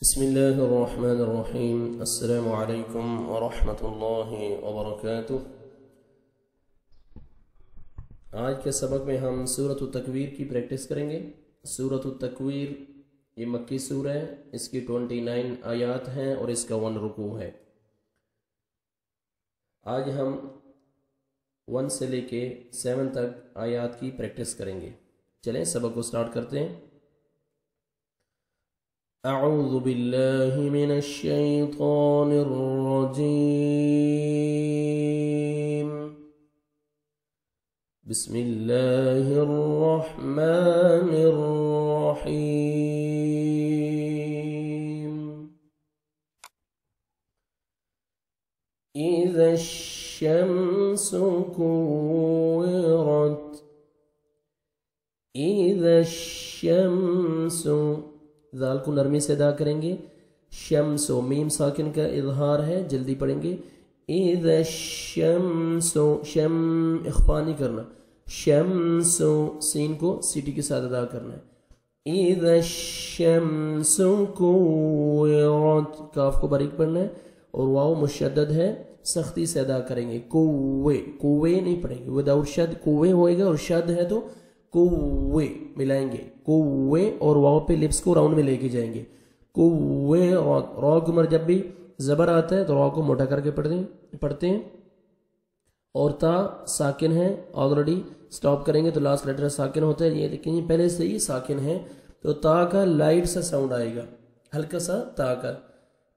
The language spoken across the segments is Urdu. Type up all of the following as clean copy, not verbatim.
بسم الله الرحمن الرحيم السلام عليكم ورحمة الله وبركاته۔ آج کے سبق میں ہم سورۃ التکویر کی پریکٹس کریں گے۔ سورۃ التکویر یہ مکی سورہ ہے، اس کی 29 آیات ہیں اور اس کا 1 رکوع ہے۔ آج ہم 1 سے لے کے 7 تک آیات کی پریکٹس کریں گے۔ چلیں سبق کو سٹارٹ کرتے ہیں۔ اعوذ باللہ من الشیطان الرجیم، بسم اللہ الرحمن الرحیم۔ اذا الشمس كورت، اذا الشمس، ذال کو نرمی سے ادا کریں گے۔ شمس و میم ساکن کا اظہار ہے، جلدی پڑھیں گے۔ اذا الشمس، شم اخفا نہیں کرنا، شمس سین کو سیٹی کے ساتھ ادا کرنا ہے۔ اذا الشمس كورت، کاف کو باریک پڑھنا ہے اور واو مشدد ہے، سختی سے ادا کریں گے۔ کوے، کوے نہیں پڑھیں گے، وداؤٹ شد کوے ہوئے گا، اور شد ہے تو کوے ملائیں گے۔ کوے اور واو پہ لپس کو راؤنڈ میں لے کے جائیں گے۔ کوے، را کے عمر جب بھی زبر آتا ہے تو را کو موٹا کر کے پڑھتے ہیں، اور تا ساکن ہے، آلریڈی سٹاپ کریں گے تو لاسٹ لیٹر ساکن ہوتا ہے، یہ لیکن یہ پہلے سے ہی ساکن ہے تو تا کا لائٹ سا ساؤنڈ آئے گا، ہلکا سا تا کا،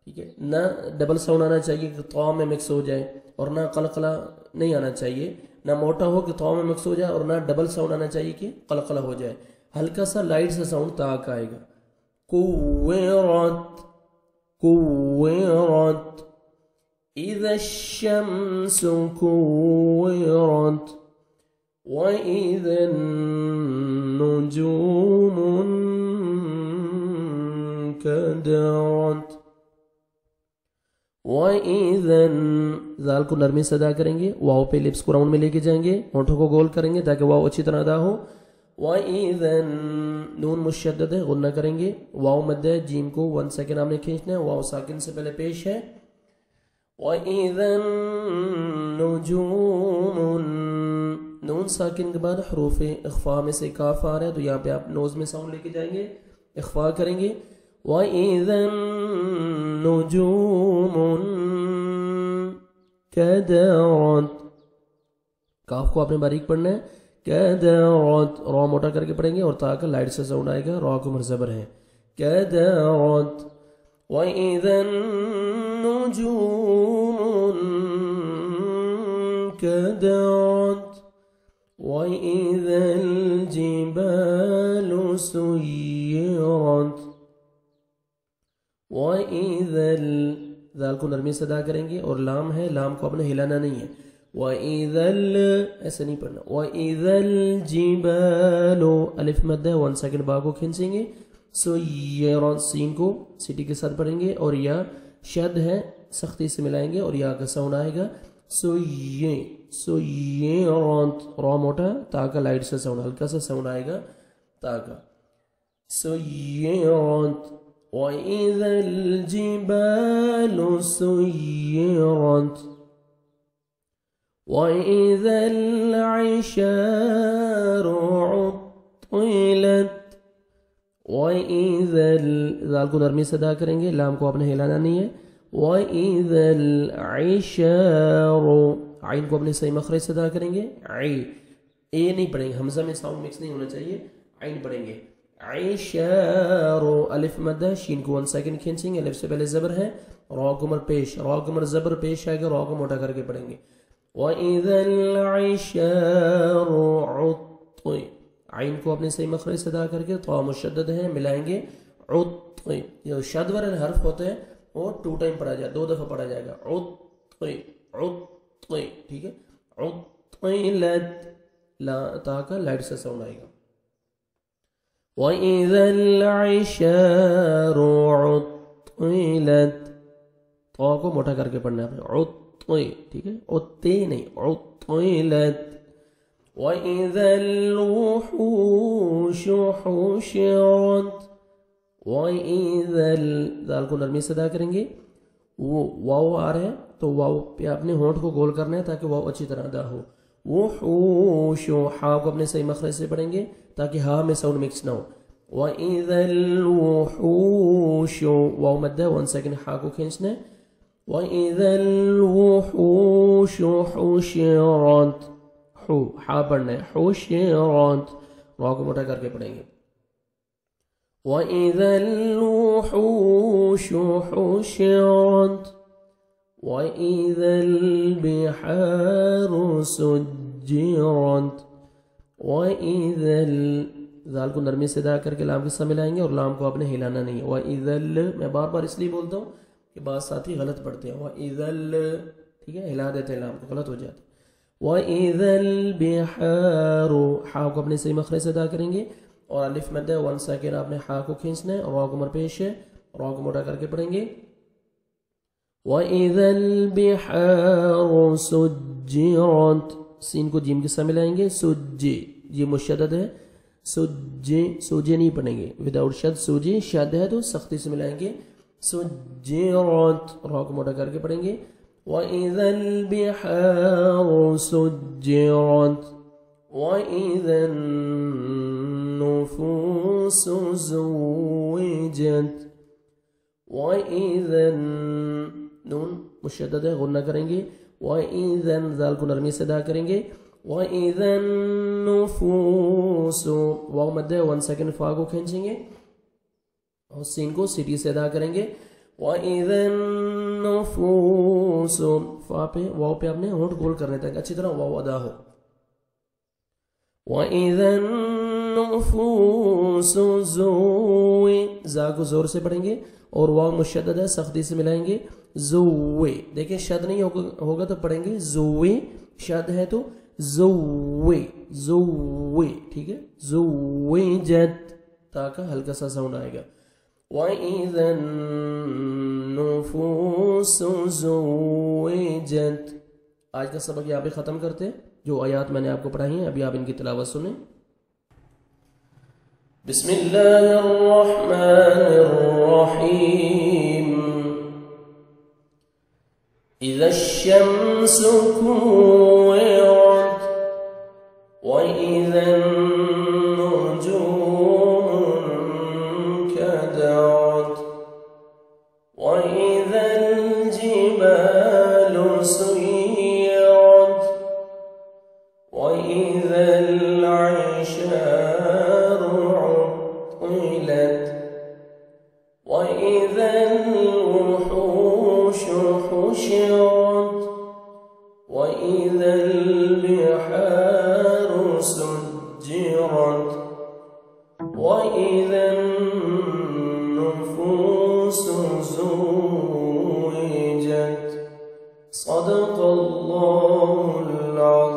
ٹھیک ہے۔ نہ ڈبل ساؤنڈ آنا چاہیے کہ طا میں مکس ہو جائے، اور نہ قلقلہ نہیں آنا چاہیے، نہ موٹا ہو کہ طا میں مکس ہو جائے، اور نہ ڈبل ساؤنڈ آنا چاہیے کہ قلقلہ ہو جائے، ہلکا سا لائٹ سا ساؤنڈ تا کا آئے گا۔ کوِّرَت، کوِّرَت، اذا الشمس كورت، واذا النجوم انكدرت، واذا، ذال کو نرمی سے ادا کریں گے، واو پہ لپس کو راؤنڈ میں لے کے جائیں گے، ہونٹوں کو گول کریں گے تاکہ واو اچھی طرح ادا ہو۔ وَإِذًا، نون مشدد ہے، غنہ کریں گے، واو مد ہے، جیم کو 1 سیکنڈ آپ نے کھینچنا ہے، واو ساکن سے پہلے پیش ہے۔ وَإِذًا النُّجُومُ، نون ساکن کے بعد حروف اخفاء میں سے کاف آ رہا ہے تو یہاں پہ آپ نوز میں ساؤنڈ لے کے جائیں گے، اخفاء کریں گے۔ وَإِذًا النُّجُومُ انكدرت، کاف کو آپ نے باریک پڑھنا ہے۔ کدرت، را موٹا کر کے پڑھیں گے اور تا کا لائٹ سے ساؤنڈ آئے گا، را کو مرزبر ہے۔ کدرت، وَإِذًا النُّجُومُ انكدرت، وَإِذًا الْجِبَالُ سُيِّرَتْ، وَإِذًا، ذال کو نرمی سے ادا کریں گے، اور لام ہے، لام کو اپنے ہلانا نہیں ہے، وَإِذَا ایسے نہیں پڑھنا۔ وَإِذَا الْجِبَالُ، الف مد ہے، 1 سیکنڈ با کو کھینچیں گے، سُيِّرَتْ، سین کو سیٹی کے ساتھ پڑھیں گے، اور یا شد ہے، سختی سے ملائیں گے اور یا کا ساؤنڈ آئے گا۔ سُيِّرَتْ، را موٹا، تا کا لائٹ سے ساؤنڈ، ہلکا سا ساؤنڈ آئے گا تا کا۔ سُيِّرَتْ، وَإِذَا الْجِبَالُ سُيِّرَتْ، وَإِذَا الْعِشَارُ عُطِّلَتْ، وَإِذَا، ذال کو نرمی سے ادا کریں گے، لام کو آپ نے ہلانا نہیں ہے۔ وَإِذَا الْعِشَارُ، عین کو اپنے صحیح مخرج سے ادا کریں گے، اے نہیں پڑھیں گے، حمزہ میں ساؤنڈ مکس نہیں ہونا چاہیے، عین پڑھیں گے۔ عشار، الف مد ہے، شین کو 1 سیکنڈ کھینچیں گے، الف سے پہلے زبر ہے، را کو عمر پیش، را کو عمر زبر پیش آئے گا، را کو موٹا کر کے پڑھیں گے۔ وَإِذَا الْعِشَارُ عُطِّلَتْ، عین کو اپنے صحیح مخرج سے ادا کر کے، طا مشدد ہے، ملائیں گے۔ عُطِّلَتْ، یہ شد والے حرف ہوتے ہیں وہ 2 ٹائم پڑھا جائے، 2 دفعہ پڑھا جائے گا۔ عُطِّلَتْ، عُطِّلَتْ، ٹھیک ہے۔ عُطِّلَتْ، تا کا لائٹ سے ساؤنڈ آئے گا۔ وَإِذَا الْعِشَارُ عُطِّلَتْ، طا کو موٹا کر کے پڑھنا ہے، ٹھیک ہے، اتے نہیں، عطلت. وَإِذَا الْوُحُوشُ حُشِرَتْ وَإِذَا ذال کو نرمی سے ادا کریں گے. وہ واو آ رہا ہے تو واو پہ اپنے ہونٹ کو گول کرنا ہے تاکہ واو اچھی طرح ادا ہو. وحوش ہا کو اپنے صحیح مخرج سے پڑھیں گے تاکہ ہا میں ساؤنڈ مکس نہ ہو. وَإِذَا الْوُحُوشُ واو مد ہے 1 سیکنڈ ہا کو کھینچنا ہے. وَإِذَا الْوُحُوشُ حُشِرَتْ حو ہا پڑھنا ہے حُشِرَتْ واو کو موٹا کر کے پڑھیں گے. وَإِذَا الْوُحُوشُ حُشِرَتْ وَإِذَا الْبِحَارُ سُجِّرَتْ وَإِذَا ذال کو نرمی سے ادا کر کے لام کے ساتھ ملائیں گے اور لام کو آپ نے ہلانا نہیں ہے. وَإِذَا میں بار بار اس لیے بولتا ہوں کہ بعض ساتھی غلط پڑھتے ہیں. وَإِذَا ٹھیک ہے ہلا دیتے ہیں لام کو غلط ہو جاتا ہے. وَإِذَا الْبِحَارُ ہا کو اپنے صحیح مخرج سے ادا کریں گے اور الف مد ہے 1 سیکنڈ آپ نے ہا کو کھینچنا ہے اور را کو مر پیش ہے را کو موٹا کر کے پڑھیں گے. وَإِذَا الْبِحَارُ سُجِّرَتْ سین کو جیم کے ساتھ ملائیں گے. سجی یہ مشدد ہے سجے سوجے نہیں پڑھیں گے وداؤٹ شد. سوجے شد ہے تو سختی سے ملائیں گے. سجرت را کو موٹا کر کے پڑھیں گے. وَإِذَا الْبِحَارُ سُجِّرَتْ وَإِذَا النُّفُوسُ زُوِّجَتْ وَإِذَا نون مشدد ہے غنہ کریں گے. وَإِذَا ذال کو نرمی سے ادا کریں گے. وَإِذَا النُّفُوسُ واو مد ہے 1 سیکنڈ فا کو کھینچیں گے اور سین کو سٹی سے ادا کریں گے. وَإِذَا النُّفُوسُ فا پہ واو پہ آپ نے ہونٹ گول کرنے تک اچھی طرح واو ادا ہو. وَإِذَا النُّفُوسُ زا کو زور سے پڑھیں گے اور واو مشدد ہے سختی سے ملائیں گے. زوے دیکھیں شد نہیں ہوگا تو پڑھیں گے زوے. شد ہے تو زوے زوے ٹھیک ہے. زوے جت تا کا ہلکا سا ساؤنڈ آئے گا. وَإِذَا النُّفُوسُ زُوِّجَتْ آج کا سبق یہاں پہ ختم کرتے ہیں. جو آیات میں نے آپ کو پڑھائی ہیں ابھی آپ ان کی تلاوت سنیں. بسم اللہ الرحمن الرحیم. اذا الشمس كورت واذا النجوم انكدرت واذا الجبال سيرت واذا العشار عطلت واذا الوحوش حشرت واذا البحار سجرت واذا النفوس زوجت. صدق الله العظيم.